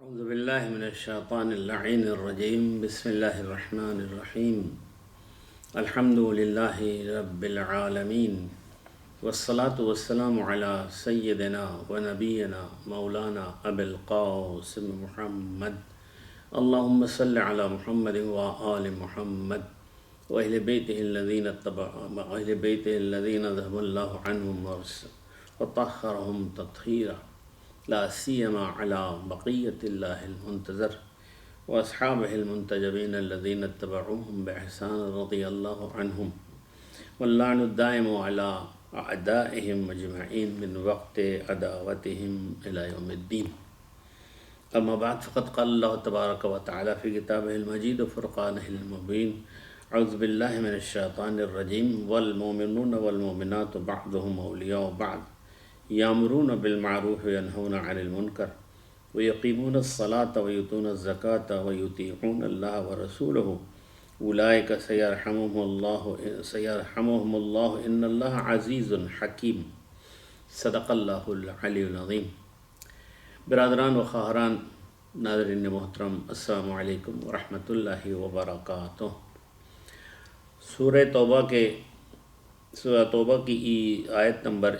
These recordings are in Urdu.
اعوذ باللہ من الشیطان اللعین الرجیم بسم اللہ الرحمن الرحیم الحمد للہ رب العالمین والصلاة والسلام علی سیدنا و نبینا مولانا ابی القاسم محمد اللہم صل علی محمد و آل محمد و اہل بیتہ الذین ذہب اللہ عنہم وطہرہم تطہیرا لا سیما علی بقیت اللہ المنتظر واصحابہ المنتجبین الذین اتبعوہم بإحسان رضی اللہ عنہم واللعن الدائم علی اعدائہم مجمعین من وقت عداوتہم الی یوم الدین. اما بعد فقد قال اللہ تبارک و تعالی فی کتابہ المجید وفرقانہ المبین اعوذ باللہ من الشیطان الرجیم والمؤمنون والمؤمنات بعضهم اولیاء بعض یامرون بالمعروف وینہون عن المنکر ویقیمون الصلاة ویؤتون الزکاة ویطیعون اللہ ورسولہ اولئک سیرحمهم اللہ ان اللہ عزیز حکیم. صدق اللہ العلی العظیم. برادران و خواہران ناظرین محترم، السلام علیکم ورحمۃ اللہ وبرکاتہ. سورہ توبہ کی آیت نمبر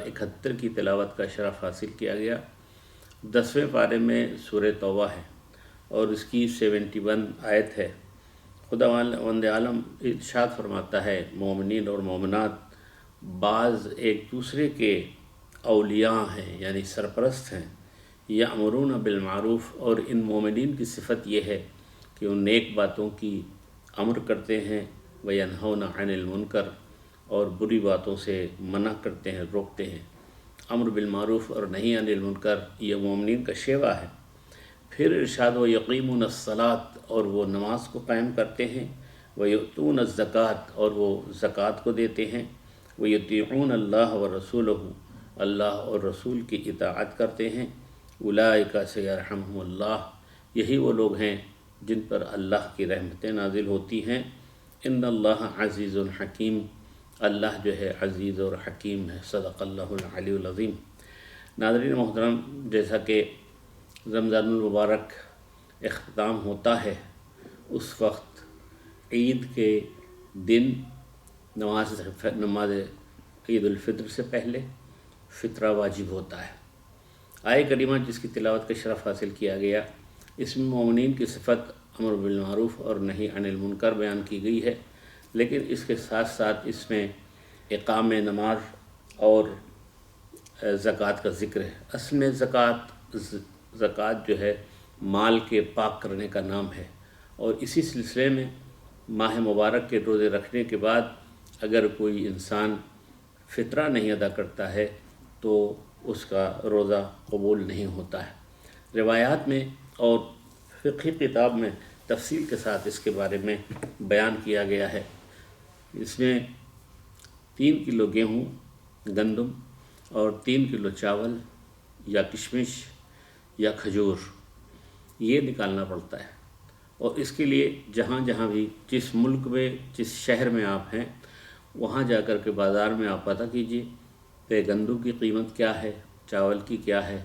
71 کی تلاوت کا شرف حاصل کیا گیا. 10ویں پارے میں سورہ توبہ ہے اور اس کی 71 آیت ہے. خدا وند عالم ارشاد فرماتا ہے مومنین اور مومنات بعض ایک دوسرے کے اولیاء ہیں، یعنی سرپرست ہیں. یامرون بالمعروف، اور ان مومنین کی صفت یہ ہے کہ ان نیک باتوں کی امر کرتے ہیں، وینہون عن المنکر، اور بری باتوں سے منع کرتے ہیں، روکتے ہیں. امر بالمعروف اور نہی عن المنکر یہ مومنین کا شیوہ ہے. پھر ارشاد و یقیمون الصلاۃ، اور وہ نماز کو قائم کرتے ہیں، ویؤتون الزکاۃ، اور وہ زکوٰۃ کو دیتے ہیں، ویطیعون اللہ ورسولہ، اللہ اور رسول کی اطاعت کرتے ہیں. اولئک سیرحمهم اللہ، یہی وہ لوگ ہیں جن پر اللہ کی رحمتیں نازل ہوتی ہیں. ان اللہ عزیز الحکیم، اللہ جو ہے عزیز اور حکیم ہے. صدق اللہ العلی العظیم. ناظرین محترم، جیسا کہ رمضان المبارک اختتام ہوتا ہے، اس وقت عید کے دن نماز عید الفطر سے پہلے فطرہ واجب ہوتا ہے. آیہ کریمہ جس کی تلاوت کا شرف حاصل کیا گیا، اس میں مومنین کی صفت امر بالمعروف اور نہی عن المنکر بیان کی گئی ہے، لیکن اس کے ساتھ ساتھ اس میں اقام نماز اور زکوٰۃ کا ذکر ہے. اصل میں زکوٰۃ جو ہے مال کے پاک کرنے کا نام ہے، اور اسی سلسلے میں ماہ مبارک کے روزے رکھنے کے بعد اگر کوئی انسان فطرہ نہیں ادا کرتا ہے تو اس کا روزہ قبول نہیں ہوتا ہے. روایات میں اور فقہی کتاب میں تفصیل کے ساتھ اس کے بارے میں بیان کیا گیا ہے. اس میں 3 کلو گیہوں، گندم اور 3 کلو چاول یا کشمش یا کھجور یہ نکالنا پڑتا ہے. اور اس کے لیے جہاں جہاں بھی جس ملک میں جس شہر میں آپ ہیں وہاں جا کر کے بازار میں آپ پتہ کیجئے کہ گندم کی قیمت کیا ہے، چاول کی کیا ہے،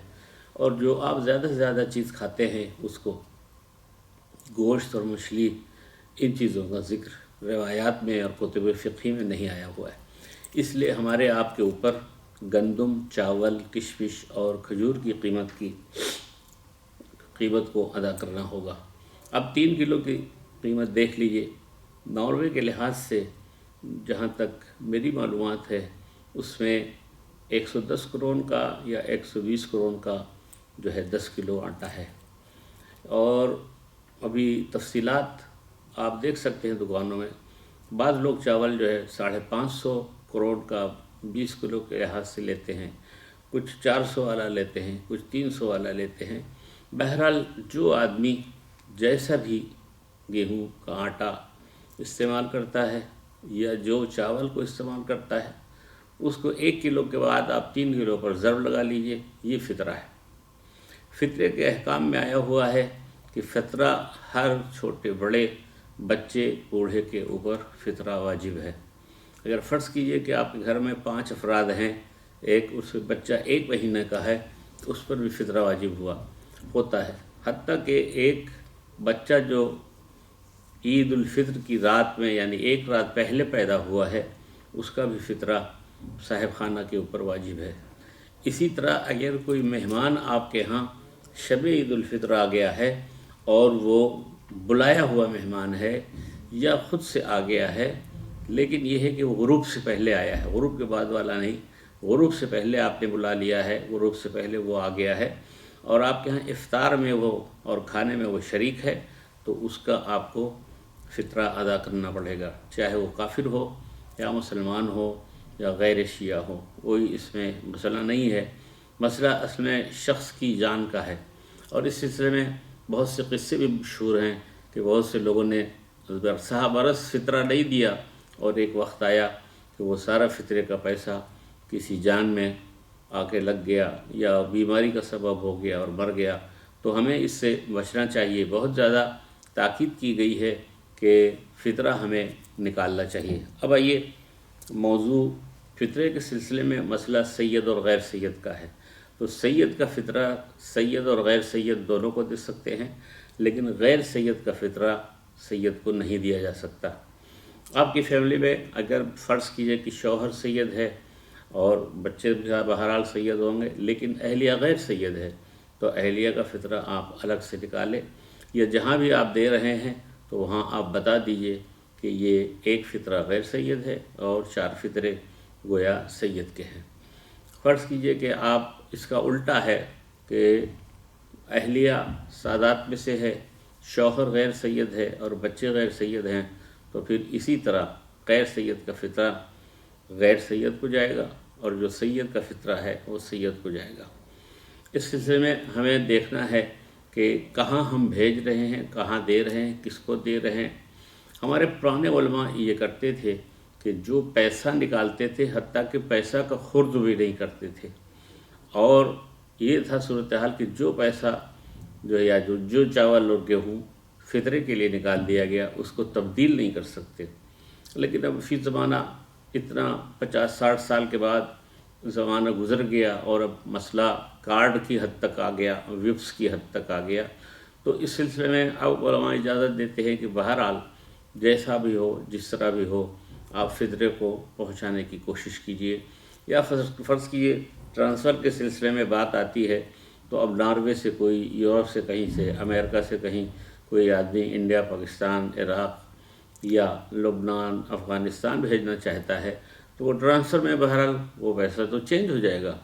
اور جو آپ زیادہ سے زیادہ چیز کھاتے ہیں اس کو گوشت اور مچھلی، ان چیزوں کا ذکر روایات میں اور کتب فقہی میں نہیں آیا ہوا ہے. اس لیے ہمارے آپ کے اوپر گندم، چاول، کشمش اور کھجور کی قیمت کو ادا کرنا ہوگا. اب 3 کلو کی قیمت دیکھ لیجئے. ناروے کے لحاظ سے جہاں تک میری معلومات ہے اس میں 110 کرون کا یا 120 کرون کا جو ہے 10 کلو آٹا ہے. اور ابھی تفصیلات آپ دیکھ سکتے ہیں دکانوں میں. بعض لوگ چاول جو ہے 550 کرون کا 20 کلو کے لحاظ سے لیتے ہیں، کچھ 400 والا لیتے ہیں، کچھ 300 والا لیتے ہیں. بہرحال جو آدمی جیسا بھی گیہوں کا آٹا استعمال کرتا ہے یا جو چاول کو استعمال کرتا ہے اس کو 1 کلو کے بعد آپ 3 کلو پر ضرب لگا لیجئے. یہ فطرہ ہے. فطرے کے احکام میں آیا ہوا ہے کہ فطرہ ہر چھوٹے بڑے بچے بوڑھے کے اوپر فطرہ واجب ہے. اگر فرض کیجئے کہ آپ کے گھر میں 5 افراد ہیں، اس بچہ 1 مہینے کا ہے تو اس پر بھی فطرہ واجب ہوتا ہے۔ حتیٰ کہ ایک بچہ جو عید الفطر کی رات میں یعنی ایک رات پہلے پیدا ہوا ہے، اس کا بھی فطرہ صاحب خانہ کے اوپر واجب ہے۔ اسی طرح اگر کوئی مہمان آپ کے ہاں شب عید الفطر آ گیا ہے اور وہ بلایا ہوا مہمان ہے یا خود سے آ گیا ہے، لیکن یہ ہے کہ وہ غروب سے پہلے آیا ہے، غروب کے بعد والا نہیں، غروب سے پہلے آپ نے بلا لیا ہے، غروب سے پہلے وہ آ گیا ہے اور آپ کے ہاں افطار میں وہ اور کھانے میں وہ شریک ہے، تو اس کا آپ کو فطرہ ادا کرنا پڑے گا، چاہے وہ کافر ہو یا مسلمان ہو یا غیر شیعہ ہو، کوئی اس میں مسئلہ نہیں ہے۔ مسئلہ اصل میں شخص کی جان کا ہے، اور اس سلسلے میں بہت سے قصے بھی مشہور ہیں کہ بہت سے لوگوں نے سہ برس فطرہ نہیں دیا اور ایک وقت آیا کہ وہ سارا فطرے کا پیسہ کسی جان میں آ کے لگ گیا یا بیماری کا سبب ہو گیا اور مر گیا۔ تو ہمیں اس سے بچنا چاہیے، بہت زیادہ تاکید کی گئی ہے کہ فطرہ ہمیں نکالنا چاہیے۔ اب آئیے موضوع فطرے کے سلسلے میں مسئلہ سید اور غیر سید کا ہے۔ تو سید کا فطرہ سید اور غیر سید دونوں کو دے سکتے ہیں، لیکن غیر سید کا فطرہ سید کو نہیں دیا جا سکتا۔ آپ کی فیملی میں اگر فرض کیجئے کہ شوہر سید ہے اور بچے بہرحال سید ہوں گے، لیکن اہلیہ غیر سید ہے، تو اہلیہ کا فطرہ آپ الگ سے نکالیں، یا جہاں بھی آپ دے رہے ہیں تو وہاں آپ بتا دیجئے کہ یہ ایک فطرہ غیر سید ہے اور 4 فطرے گویا سید کے ہیں۔ فرض کیجئے کہ آپ اس کا الٹا ہے کہ اہلیہ سادات میں سے ہے، شوہر غیر سید ہے اور بچے غیر سید ہیں، تو پھر اسی طرح غیر سید کا فطرہ غیر سید کو جائے گا اور جو سید کا فطرہ ہے وہ سید کو جائے گا۔ اس سلسلے میں ہمیں دیکھنا ہے کہ کہاں ہم بھیج رہے ہیں، کہاں دے رہے ہیں، کس کو دے رہے ہیں۔ ہمارے پرانے علماء یہ کرتے تھے کہ جو پیسہ نکالتے تھے حتیٰ کہ پیسہ کا خرد بھی نہیں کرتے تھے، اور یہ تھا صورتحال کہ جو پیسہ یا جو چاول اور گیہوں فطرے کے لیے نکال دیا گیا اس کو تبدیل نہیں کر سکتے۔ لیکن اب فی زمانہ اتنا 50-60 سال کے بعد زمانہ گزر گیا اور اب مسئلہ کارڈ کی حد تک آ گیا، وپس کی حد تک آ گیا، تو اس سلسلے میں اب علماء اجازت دیتے ہیں کہ بہرحال جیسا بھی ہو، جس طرح بھی ہو، آپ فطرے کو پہنچانے کی کوشش کیجئے۔ یا فرض کیجئے ٹرانسفر کے سلسلے میں بات آتی ہے تو اب ناروے سے کوئی، یورپ سے کہیں سے، امریکہ سے کہیں کوئی آدمی انڈیا، پاکستان، عراق یا لبنان، افغانستان بھیجنا چاہتا ہے تو وہ ٹرانسفر میں بہرحال وہ پیسہ تو چینج ہو جائے گا،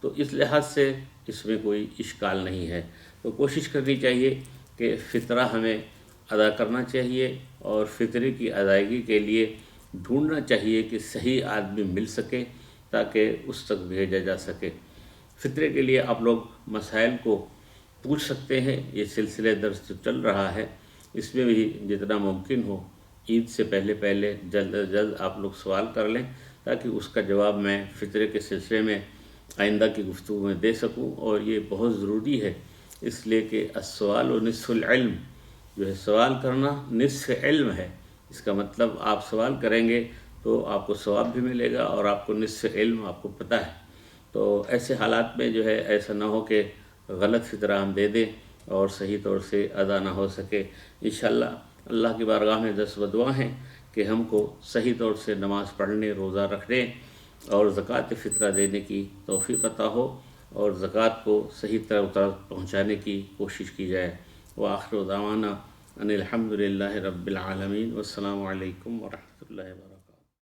تو اس لحاظ سے اس میں کوئی اشکال نہیں ہے۔ تو کوشش کرنی چاہیے کہ فطرہ ہمیں ادا کرنا چاہیے، اور فطرے کی ادائیگی کے لیے ڈھونڈنا چاہیے کہ صحیح آدمی مل سکے تاکہ اس تک بھیجا جا سکے۔ فطرے کے لیے آپ لوگ مسائل کو پوچھ سکتے ہیں، یہ سلسلے درس جو چل رہا ہے اس میں بھی جتنا ممکن ہو عید سے پہلے جلد از جلد آپ لوگ سوال کر لیں تاکہ اس کا جواب میں فطرے کے سلسلے میں آئندہ کی گفتگو میں دے سکوں، اور یہ بہت ضروری ہے اس لیے کہ السؤال نصف العلم، جو ہے سوال کرنا نصف علم ہے۔ اس کا مطلب آپ سوال کریں گے تو آپ کو ثواب بھی ملے گا اور آپ کو نصف علم آپ کو پتہ ہے۔ تو ایسے حالات میں جو ہے ایسا نہ ہو کہ غلط فطرہ ہم دے دیں اور صحیح طور سے ادا نہ ہو سکے۔ انشاءاللہ اللہ کی بارگاہ میں دست بدعا ہیں کہ ہم کو صحیح طور سے نماز پڑھنے، روزہ رکھنے اور زکوٰۃ فطرہ دینے کی توفیق عطا ہو، اور زکوٰۃ کو صحیح طرح پہنچانے کی کوشش کی جائے۔ وآخر دعوانا ان الحمد للہ رب العالمین، والسلام علیکم ورحمۃ اللہ وبرکاتہ۔